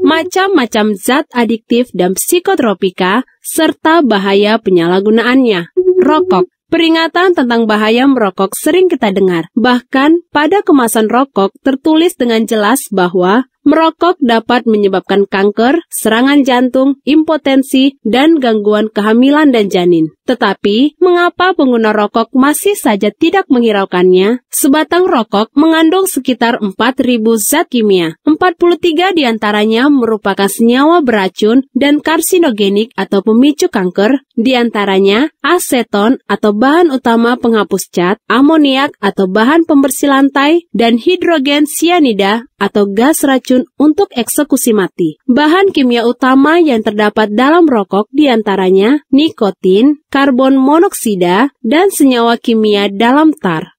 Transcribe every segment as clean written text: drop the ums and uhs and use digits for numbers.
macam-macam zat adiktif dan psikotropika, serta bahaya penyalahgunaannya. Rokok. Peringatan tentang bahaya merokok sering kita dengar. Bahkan pada kemasan rokok tertulis dengan jelas bahwa merokok dapat menyebabkan kanker, serangan jantung, impotensi, dan gangguan kehamilan dan janin. Tetapi, mengapa pengguna rokok masih saja tidak menghiraukannya? Sebatang rokok mengandung sekitar 4.000 zat kimia. 43 diantaranya merupakan senyawa beracun dan karsinogenik atau pemicu kanker, diantaranya aseton atau bahan utama penghapus cat, amoniak atau bahan pembersih lantai, dan hidrogen sianida atau gas racun untuk eksekusi mati. Bahan kimia utama yang terdapat dalam rokok diantaranya nikotin, karbon monoksida, dan senyawa kimia dalam tar.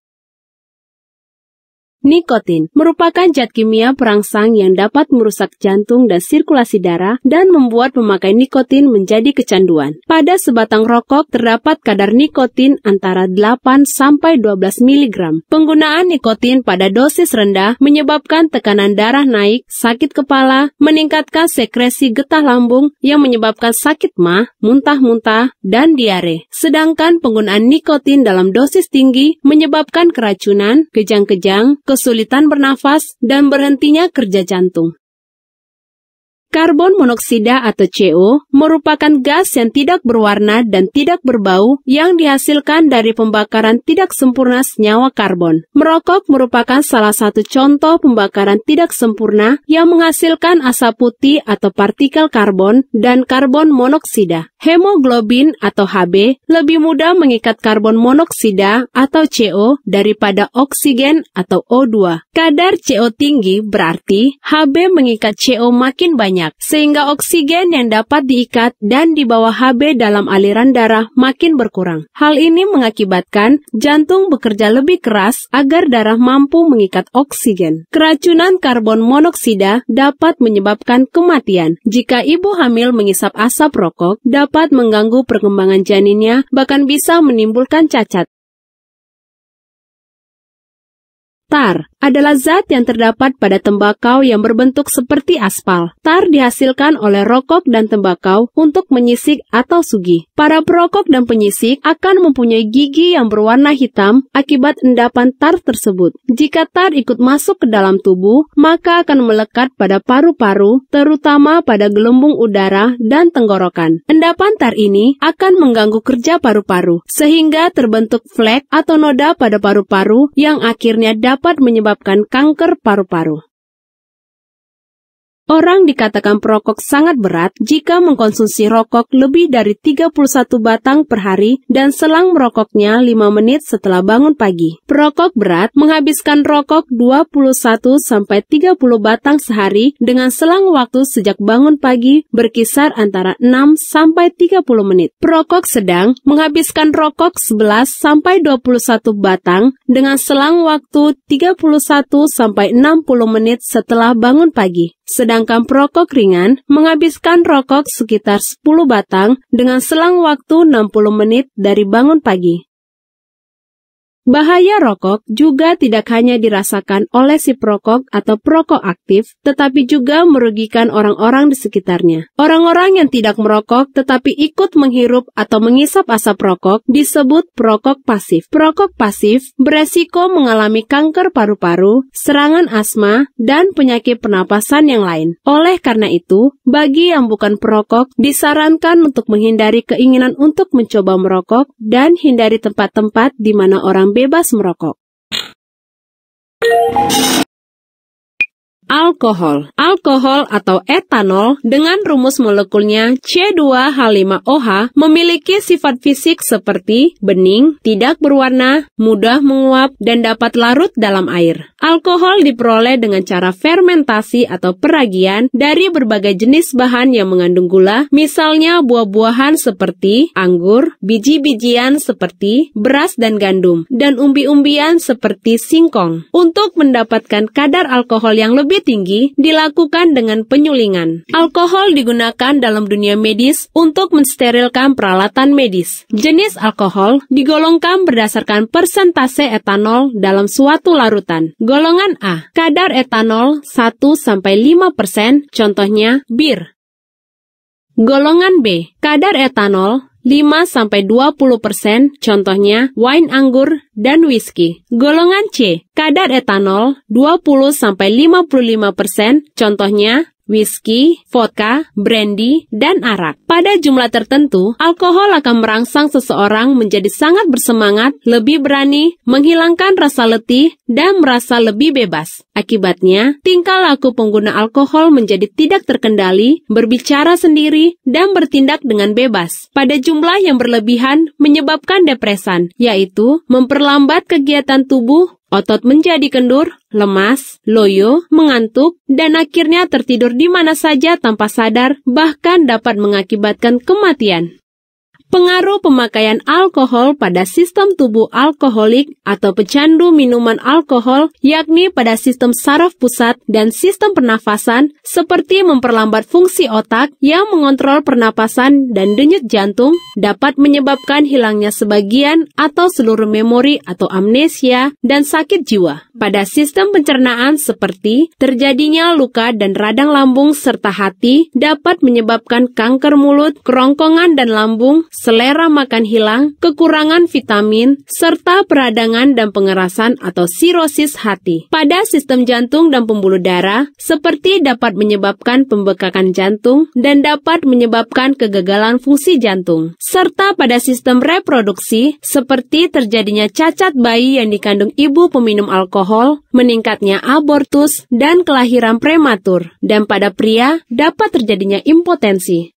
Nikotin merupakan zat kimia perangsang yang dapat merusak jantung dan sirkulasi darah dan membuat pemakai nikotin menjadi kecanduan. Pada sebatang rokok terdapat kadar nikotin antara 8-12 mg. Penggunaan nikotin pada dosis rendah menyebabkan tekanan darah naik, sakit kepala, meningkatkan sekresi getah lambung yang menyebabkan sakit mah, muntah-muntah, dan diare. Sedangkan penggunaan nikotin dalam dosis tinggi menyebabkan keracunan, kejang-kejang, kesulitan bernafas, dan berhentinya kerja jantung. Karbon monoksida atau CO merupakan gas yang tidak berwarna dan tidak berbau yang dihasilkan dari pembakaran tidak sempurna senyawa karbon. Merokok merupakan salah satu contoh pembakaran tidak sempurna yang menghasilkan asap putih atau partikel karbon dan karbon monoksida. Hemoglobin atau Hb lebih mudah mengikat karbon monoksida atau CO daripada oksigen atau O2. Kadar CO tinggi berarti Hb mengikat CO makin banyak, sehingga oksigen yang dapat diikat dan dibawa Hb dalam aliran darah makin berkurang. Hal ini mengakibatkan jantung bekerja lebih keras agar darah mampu mengikat oksigen. Keracunan karbon monoksida dapat menyebabkan kematian. Jika ibu hamil mengisap asap rokok, dapat mengganggu perkembangan janinnya, bahkan bisa menimbulkan cacat. Tar adalah zat yang terdapat pada tembakau yang berbentuk seperti aspal. Tar dihasilkan oleh rokok dan tembakau untuk menyisik atau sugi. Para perokok dan penyisik akan mempunyai gigi yang berwarna hitam akibat endapan tar tersebut. Jika tar ikut masuk ke dalam tubuh, maka akan melekat pada paru-paru, terutama pada gelembung udara dan tenggorokan. Endapan tar ini akan mengganggu kerja paru-paru, sehingga terbentuk flek atau noda pada paru-paru yang akhirnya dapat menyebabkan kanker paru-paru. Orang dikatakan perokok sangat berat jika mengkonsumsi rokok lebih dari 31 batang per hari dan selang merokoknya 5 menit setelah bangun pagi. Perokok berat menghabiskan rokok 21-30 batang sehari dengan selang waktu sejak bangun pagi berkisar antara 6-30 menit. Perokok sedang menghabiskan rokok 11-21 batang dengan selang waktu 31-60 menit setelah bangun pagi. Sedangkan perokok ringan menghabiskan rokok sekitar 10 batang dengan selang waktu 60 menit dari bangun pagi. Bahaya rokok juga tidak hanya dirasakan oleh si perokok atau perokok aktif, tetapi juga merugikan orang-orang di sekitarnya. Orang-orang yang tidak merokok tetapi ikut menghirup atau mengisap asap rokok disebut perokok pasif. Perokok pasif beresiko mengalami kanker paru-paru, serangan asma, dan penyakit pernapasan yang lain. Oleh karena itu, bagi yang bukan perokok, disarankan untuk menghindari keinginan untuk mencoba merokok dan hindari tempat-tempat di mana orang bebas merokok. Alkohol. Alkohol atau etanol dengan rumus molekulnya C2H5OH memiliki sifat fisik seperti bening, tidak berwarna, mudah menguap, dan dapat larut dalam air. Alkohol diperoleh dengan cara fermentasi atau peragian dari berbagai jenis bahan yang mengandung gula, misalnya buah-buahan seperti anggur, biji-bijian seperti beras dan gandum, dan umbi-umbian seperti singkong. Untuk mendapatkan kadar alkohol yang lebih tinggi, tinggi dilakukan dengan penyulingan. Alkohol digunakan dalam dunia medis untuk mensterilkan peralatan medis. Jenis alkohol digolongkan berdasarkan persentase etanol dalam suatu larutan. Golongan A, kadar etanol 1-5%, contohnya bir. Golongan B, kadar etanol 5-20%, contohnya wine anggur dan whisky. Golongan C, kadar etanol 20-55%, contohnya whisky, vodka, brandy, dan arak. Pada jumlah tertentu, alkohol akan merangsang seseorang menjadi sangat bersemangat, lebih berani, menghilangkan rasa letih, dan merasa lebih bebas. Akibatnya, tingkah laku pengguna alkohol menjadi tidak terkendali, berbicara sendiri, dan bertindak dengan bebas. Pada jumlah yang berlebihan menyebabkan depresan, yaitu memperlambat kegiatan tubuh, otot menjadi kendur, lemas, loyo, mengantuk, dan akhirnya tertidur di mana saja tanpa sadar, bahkan dapat mengakibatkan kematian. Pengaruh pemakaian alkohol pada sistem tubuh alkoholik atau pecandu minuman alkohol, yakni pada sistem saraf pusat dan sistem pernafasan, seperti memperlambat fungsi otak yang mengontrol pernapasan dan denyut jantung, dapat menyebabkan hilangnya sebagian atau seluruh memori atau amnesia dan sakit jiwa. Pada sistem pencernaan seperti terjadinya luka dan radang lambung serta hati, dapat menyebabkan kanker mulut, kerongkongan dan lambung, selera makan hilang, kekurangan vitamin, serta peradangan dan pengerasan atau sirosis hati. Pada sistem jantung dan pembuluh darah, seperti dapat menyebabkan pembekakan jantung dan dapat menyebabkan kegagalan fungsi jantung. Serta pada sistem reproduksi, seperti terjadinya cacat bayi yang dikandung ibu peminum alkohol, meningkatnya abortus, dan kelahiran prematur. Dan pada pria, dapat terjadinya impotensi.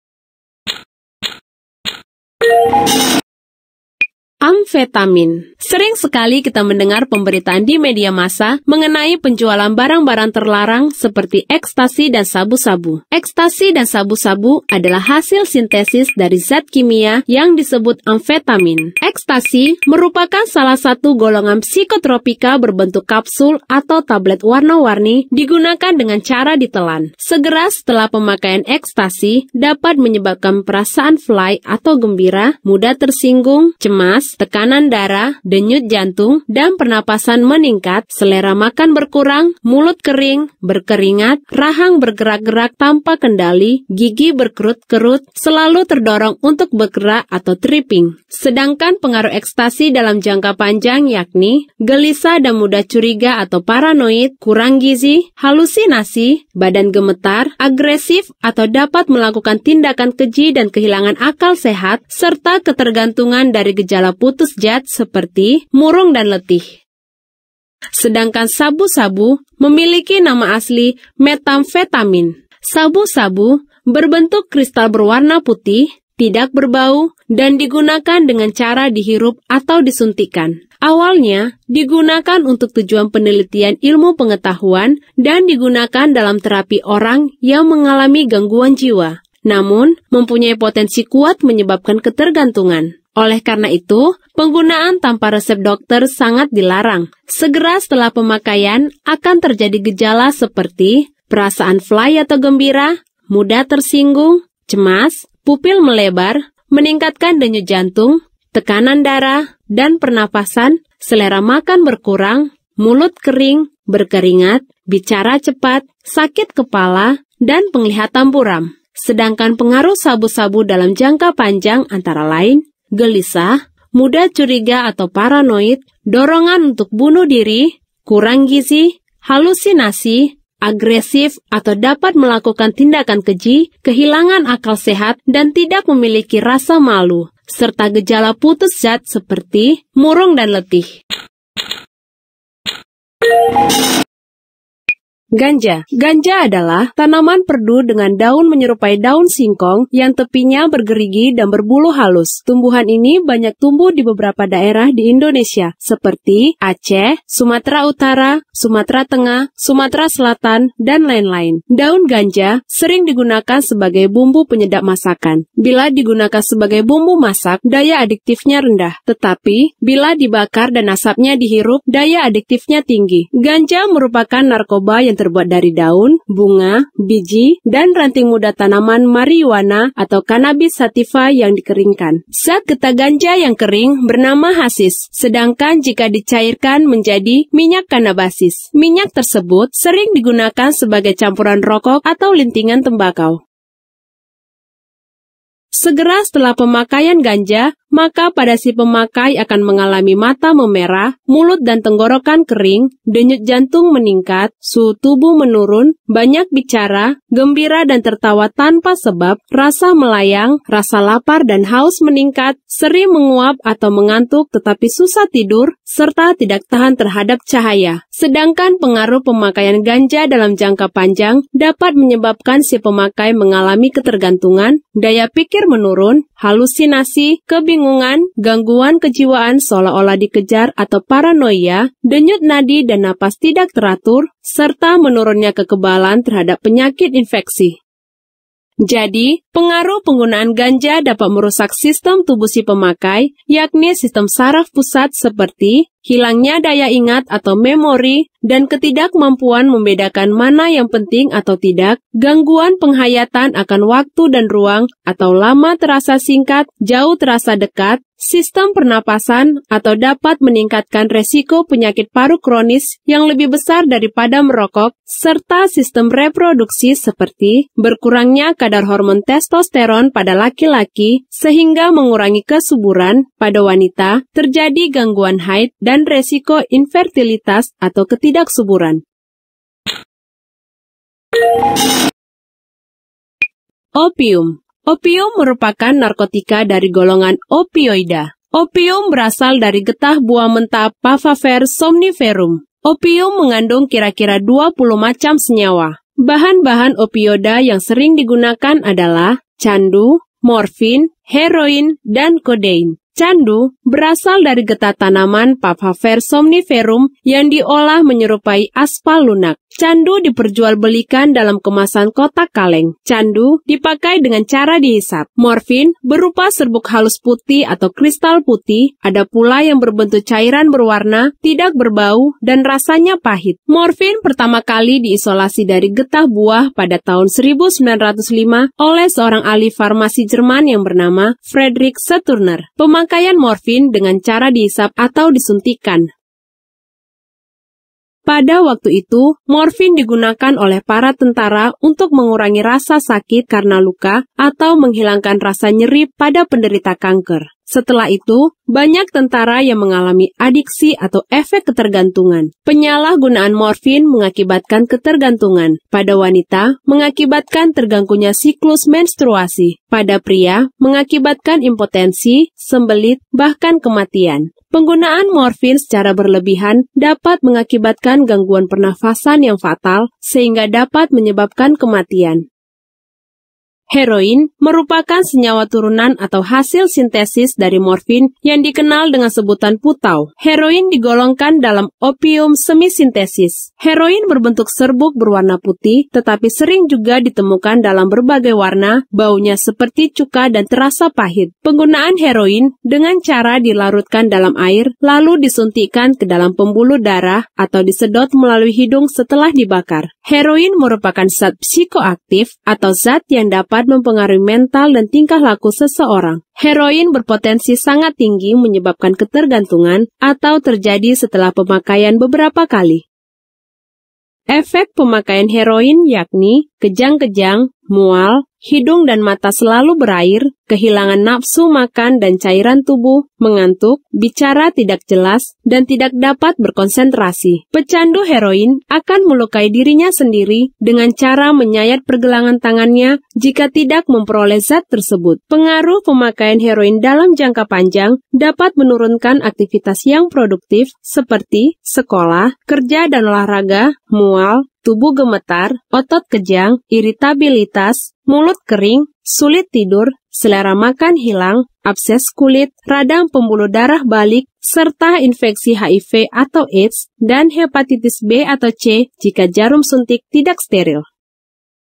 Amfetamin. Sering sekali kita mendengar pemberitaan di media massa mengenai penjualan barang-barang terlarang seperti ekstasi dan sabu-sabu. Ekstasi dan sabu-sabu adalah hasil sintesis dari zat kimia yang disebut amfetamin. Ekstasi merupakan salah satu golongan psikotropika berbentuk kapsul atau tablet warna-warni digunakan dengan cara ditelan. Segera setelah pemakaian ekstasi dapat menyebabkan perasaan fly atau gembira, mudah tersinggung, cemas, tekanan darah, denyut jantung, dan pernapasan meningkat, selera makan berkurang, mulut kering, berkeringat, rahang bergerak-gerak tanpa kendali, gigi berkerut-kerut, selalu terdorong untuk bergerak atau tripping. Sedangkan pengaruh ekstasi dalam jangka panjang yakni gelisah dan mudah curiga atau paranoid, kurang gizi, halusinasi, badan gemetar, agresif atau dapat melakukan tindakan keji dan kehilangan akal sehat, serta ketergantungan dari gejala putus zat seperti murung dan letih. Sedangkan sabu-sabu memiliki nama asli metamfetamin. Sabu-sabu berbentuk kristal berwarna putih, tidak berbau, dan digunakan dengan cara dihirup atau disuntikkan. Awalnya digunakan untuk tujuan penelitian ilmu pengetahuan dan digunakan dalam terapi orang yang mengalami gangguan jiwa, namun mempunyai potensi kuat menyebabkan ketergantungan. Oleh karena itu, penggunaan tanpa resep dokter sangat dilarang. Segera setelah pemakaian akan terjadi gejala seperti perasaan fly atau gembira, mudah tersinggung, cemas, pupil melebar, meningkatkan denyut jantung, tekanan darah, dan pernapasan, selera makan berkurang, mulut kering, berkeringat, bicara cepat, sakit kepala, dan penglihatan buram. Sedangkan pengaruh sabu-sabu dalam jangka panjang antara lain gelisah, mudah curiga atau paranoid, dorongan untuk bunuh diri, kurang gizi, halusinasi, agresif atau dapat melakukan tindakan keji, kehilangan akal sehat, dan tidak memiliki rasa malu, serta gejala putus zat seperti murung dan letih. Ganja. Ganja adalah tanaman perdu dengan daun menyerupai daun singkong yang tepinya bergerigi dan berbulu halus. Tumbuhan ini banyak tumbuh di beberapa daerah di Indonesia, seperti Aceh, Sumatera Utara, Sumatera Tengah, Sumatera Selatan, dan lain-lain. Daun ganja sering digunakan sebagai bumbu penyedap masakan. Bila digunakan sebagai bumbu masak, daya adiktifnya rendah. Tetapi, bila dibakar dan asapnya dihirup, daya adiktifnya tinggi. Ganja merupakan narkoba yang yang terbuat dari daun, bunga, biji, dan ranting muda tanaman marijuana atau cannabis sativa yang dikeringkan. Zat getah ganja yang kering bernama hasis, sedangkan jika dicairkan menjadi minyak kannabasis. Minyak tersebut sering digunakan sebagai campuran rokok atau lintingan tembakau. Segera setelah pemakaian ganja, maka pada si pemakai akan mengalami mata memerah, mulut dan tenggorokan kering, denyut jantung meningkat, suhu tubuh menurun, banyak bicara, gembira dan tertawa tanpa sebab, rasa melayang, rasa lapar dan haus meningkat, sering menguap atau mengantuk tetapi susah tidur, serta tidak tahan terhadap cahaya. Sedangkan pengaruh pemakaian ganja dalam jangka panjang dapat menyebabkan si pemakai mengalami ketergantungan, daya pikir menurun, halusinasi, kebingungan, gangguan kejiwaan seolah-olah dikejar atau paranoia, denyut nadi dan napas tidak teratur, serta menurunnya kekebalan terhadap penyakit infeksi. Jadi, pengaruh penggunaan ganja dapat merusak sistem tubuh si pemakai, yakni sistem saraf pusat seperti hilangnya daya ingat atau memori, dan ketidakmampuan membedakan mana yang penting atau tidak, gangguan penghayatan akan waktu dan ruang, atau lama terasa singkat, jauh terasa dekat, sistem pernapasan, atau dapat meningkatkan resiko penyakit paru kronis yang lebih besar daripada merokok, serta sistem reproduksi seperti berkurangnya kadar hormon testosteron pada laki-laki, sehingga mengurangi kesuburan, pada wanita, terjadi gangguan haid, dan resiko infertilitas atau ketidaksuburan. Opium. Opium merupakan narkotika dari golongan opioida. Opium berasal dari getah buah mentah Papaver somniferum. Opium mengandung kira-kira 20 macam senyawa. Bahan-bahan opioida yang sering digunakan adalah candu, morfin, heroin, dan kodein. Candu berasal dari getah tanaman Papaver somniferum yang diolah menyerupai aspal lunak. Candu diperjualbelikan dalam kemasan kotak kaleng. Candu dipakai dengan cara dihisap. Morfin berupa serbuk halus putih atau kristal putih, ada pula yang berbentuk cairan berwarna, tidak berbau, dan rasanya pahit. Morfin pertama kali diisolasi dari getah buah pada tahun 1905 oleh seorang ahli farmasi Jerman yang bernama Friedrich Sturner. Pemakaian morfin dengan cara dihisap atau disuntikan. Pada waktu itu, morfin digunakan oleh para tentara untuk mengurangi rasa sakit karena luka atau menghilangkan rasa nyeri pada penderita kanker. Setelah itu, banyak tentara yang mengalami adiksi atau efek ketergantungan. Penyalahgunaan morfin mengakibatkan ketergantungan. Pada wanita, mengakibatkan terganggunya siklus menstruasi. Pada pria, mengakibatkan impotensi, sembelit, bahkan kematian. Penggunaan morfin secara berlebihan dapat mengakibatkan gangguan pernafasan yang fatal, sehingga dapat menyebabkan kematian. Heroin merupakan senyawa turunan atau hasil sintesis dari morfin yang dikenal dengan sebutan putau. Heroin digolongkan dalam opium semisintesis. Heroin berbentuk serbuk berwarna putih, tetapi sering juga ditemukan dalam berbagai warna, baunya seperti cuka dan terasa pahit. Penggunaan heroin dengan cara dilarutkan dalam air, lalu disuntikkan ke dalam pembuluh darah atau disedot melalui hidung setelah dibakar. Heroin merupakan zat psikoaktif atau zat yang dapat mempengaruhi mental dan tingkah laku seseorang. Heroin berpotensi sangat tinggi menyebabkan ketergantungan atau terjadi setelah pemakaian beberapa kali. Efek pemakaian heroin yakni kejang-kejang, mual, hidung dan mata selalu berair, kehilangan nafsu makan dan cairan tubuh, mengantuk, bicara tidak jelas, dan tidak dapat berkonsentrasi. Pecandu heroin akan melukai dirinya sendiri dengan cara menyayat pergelangan tangannya jika tidak memperoleh zat tersebut. Pengaruh pemakaian heroin dalam jangka panjang dapat menurunkan aktivitas yang produktif seperti sekolah, kerja dan olahraga, mual, tubuh gemetar, otot kejang, iritabilitas, mulut kering, sulit tidur, selera makan hilang, abses kulit, radang pembuluh darah balik, serta infeksi HIV atau AIDS, dan hepatitis B atau C jika jarum suntik tidak steril.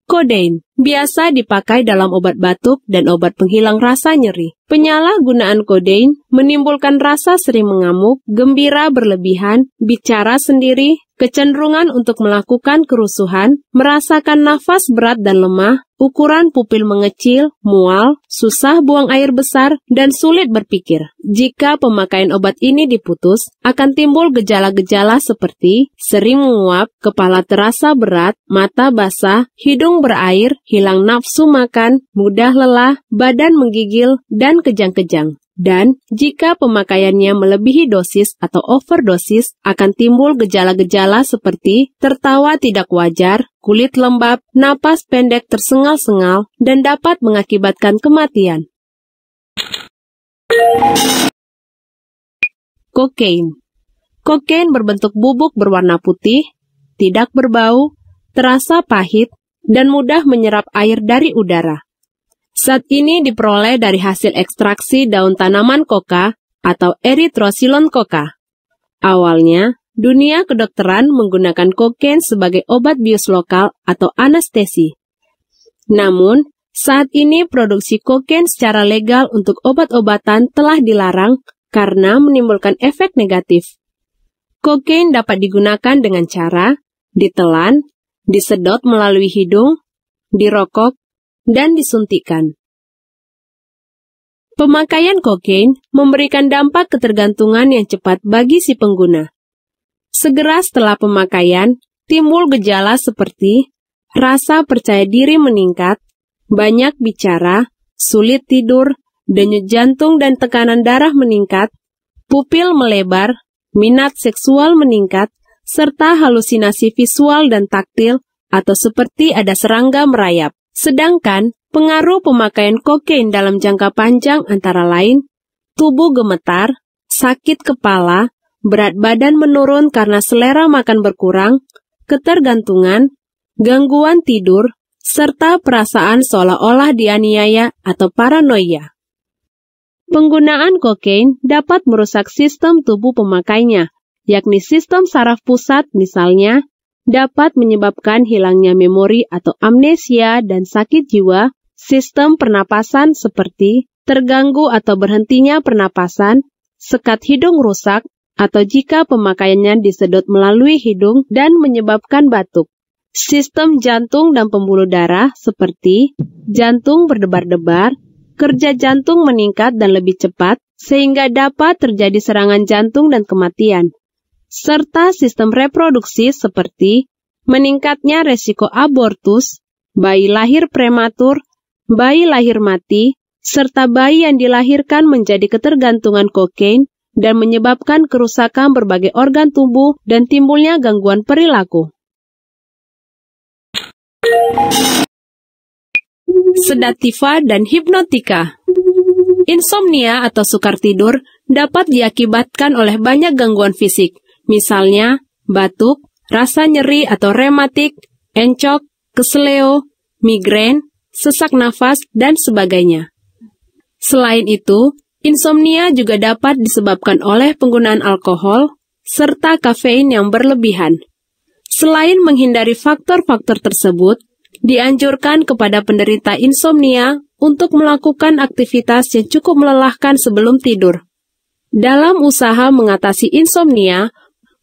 Kodein biasa dipakai dalam obat batuk dan obat penghilang rasa nyeri. Penyalahgunaan kodein menimbulkan rasa sering mengamuk, gembira berlebihan, bicara sendiri, kecenderungan untuk melakukan kerusuhan, merasakan nafas berat dan lemah, ukuran pupil mengecil, mual, susah buang air besar, dan sulit berpikir. Jika pemakaian obat ini diputus, akan timbul gejala-gejala seperti sering menguap, kepala terasa berat, mata basah, hidung berair, hilang nafsu makan, mudah lelah, badan menggigil, dan kejang-kejang. Dan jika pemakaiannya melebihi dosis atau overdosis, akan timbul gejala-gejala seperti tertawa tidak wajar, kulit lembab, napas pendek tersengal-sengal, dan dapat mengakibatkan kematian. Kokain. Kokain berbentuk bubuk berwarna putih, tidak berbau, terasa pahit, dan mudah menyerap air dari udara. Zat ini diperoleh dari hasil ekstraksi daun tanaman koka atau Erythrocylon coca. Awalnya, dunia kedokteran menggunakan kokain sebagai obat bius lokal atau anestesi. Namun, saat ini produksi kokain secara legal untuk obat-obatan telah dilarang karena menimbulkan efek negatif. Kokain dapat digunakan dengan cara ditelan, disedot melalui hidung, dirokok, dan disuntikkan. Pemakaian kokain memberikan dampak ketergantungan yang cepat bagi si pengguna. Segera setelah pemakaian, timbul gejala seperti rasa percaya diri meningkat, banyak bicara, sulit tidur, denyut jantung dan tekanan darah meningkat, pupil melebar, minat seksual meningkat, serta halusinasi visual dan taktil atau seperti ada serangga merayap. Sedangkan, pengaruh pemakaian kokain dalam jangka panjang antara lain, tubuh gemetar, sakit kepala, berat badan menurun karena selera makan berkurang, ketergantungan, gangguan tidur, serta perasaan seolah-olah dianiaya atau paranoia. Penggunaan kokain dapat merusak sistem tubuh pemakainya, yakni sistem saraf pusat misalnya, dapat menyebabkan hilangnya memori atau amnesia dan sakit jiwa, sistem pernapasan seperti terganggu atau berhentinya pernapasan, sekat hidung rusak, atau jika pemakaiannya disedot melalui hidung dan menyebabkan batuk. Sistem jantung dan pembuluh darah seperti jantung berdebar-debar, kerja jantung meningkat dan lebih cepat, sehingga dapat terjadi serangan jantung dan kematian. Serta sistem reproduksi seperti meningkatnya resiko abortus, bayi lahir prematur, bayi lahir mati, serta bayi yang dilahirkan menjadi ketergantungan kokain dan menyebabkan kerusakan berbagai organ tubuh dan timbulnya gangguan perilaku. Sedativa dan hipnotika. Insomnia atau sukar tidur dapat diakibatkan oleh banyak gangguan fisik, misalnya batuk, rasa nyeri atau rematik, encok, keseleo, migrain, sesak nafas, dan sebagainya. Selain itu, insomnia juga dapat disebabkan oleh penggunaan alkohol serta kafein yang berlebihan. Selain menghindari faktor-faktor tersebut, dianjurkan kepada penderita insomnia untuk melakukan aktivitas yang cukup melelahkan sebelum tidur. Dalam usaha mengatasi insomnia,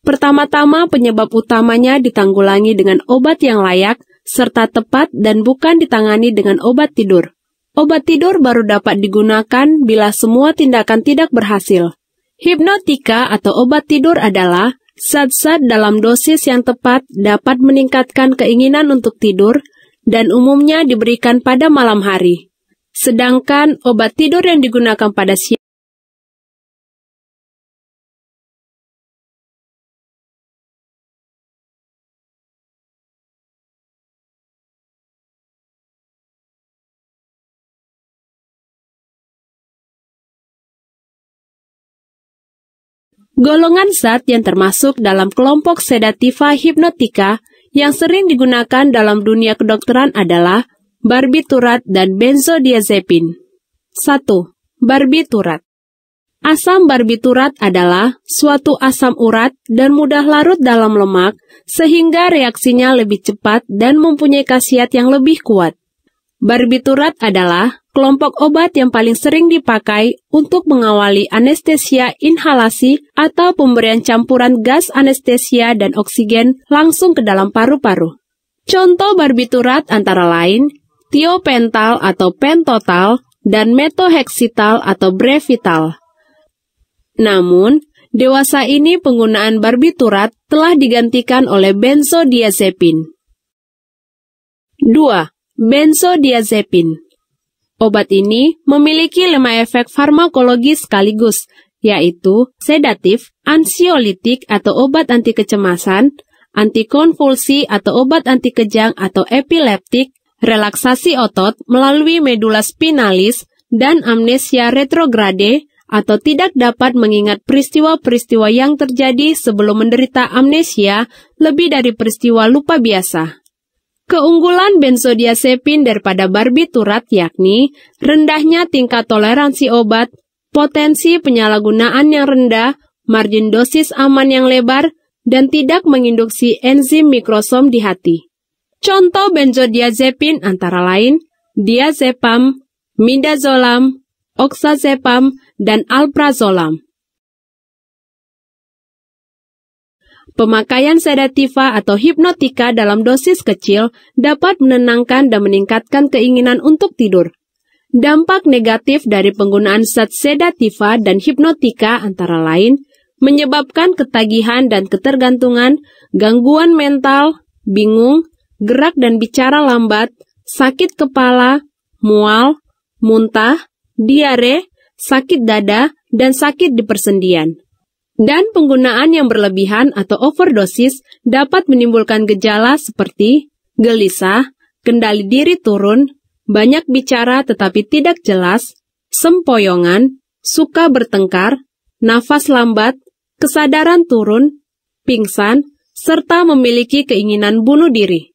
pertama-tama penyebab utamanya ditanggulangi dengan obat yang layak, serta tepat dan bukan ditangani dengan obat tidur. Obat tidur baru dapat digunakan bila semua tindakan tidak berhasil. Hipnotika atau obat tidur adalah zat-zat dalam dosis yang tepat dapat meningkatkan keinginan untuk tidur dan umumnya diberikan pada malam hari. Sedangkan obat tidur yang digunakan pada siang golongan zat yang termasuk dalam kelompok sedativa hipnotika yang sering digunakan dalam dunia kedokteran adalah barbiturat dan benzodiazepin. 1. Barbiturat. Asam barbiturat adalah suatu asam urat dan mudah larut dalam lemak sehingga reaksinya lebih cepat dan mempunyai khasiat yang lebih kuat. Barbiturat adalah kelompok obat yang paling sering dipakai untuk mengawali anestesia inhalasi atau pemberian campuran gas anestesia dan oksigen langsung ke dalam paru-paru. Contoh barbiturat antara lain tiopental atau pentotal dan metohexital atau brevital. Namun, dewasa ini penggunaan barbiturat telah digantikan oleh benzodiazepin. 2. Benzodiazepin. Obat ini memiliki 5 efek farmakologis sekaligus, yaitu sedatif, ansiolitik atau obat anti kecemasan, antikonvulsi atau obat anti kejang atau epileptik, relaksasi otot melalui medula spinalis, dan amnesia retrograde atau tidak dapat mengingat peristiwa-peristiwa yang terjadi sebelum menderita amnesia lebih dari peristiwa lupa biasa. Keunggulan benzodiazepin daripada barbiturat yakni rendahnya tingkat toleransi obat, potensi penyalahgunaan yang rendah, margin dosis aman yang lebar, dan tidak menginduksi enzim mikrosom di hati. Contoh benzodiazepin antara lain diazepam, midazolam, oxazepam, dan alprazolam. Pemakaian sedativa atau hipnotika dalam dosis kecil dapat menenangkan dan meningkatkan keinginan untuk tidur. Dampak negatif dari penggunaan zat sedativa dan hipnotika antara lain menyebabkan ketagihan dan ketergantungan, gangguan mental, bingung, gerak dan bicara lambat, sakit kepala, mual, muntah, diare, sakit dada, dan sakit di persendian. Dan penggunaan yang berlebihan atau overdosis dapat menimbulkan gejala seperti gelisah, kendali diri turun, banyak bicara tetapi tidak jelas, sempoyongan, suka bertengkar, nafas lambat, kesadaran turun, pingsan, serta memiliki keinginan bunuh diri.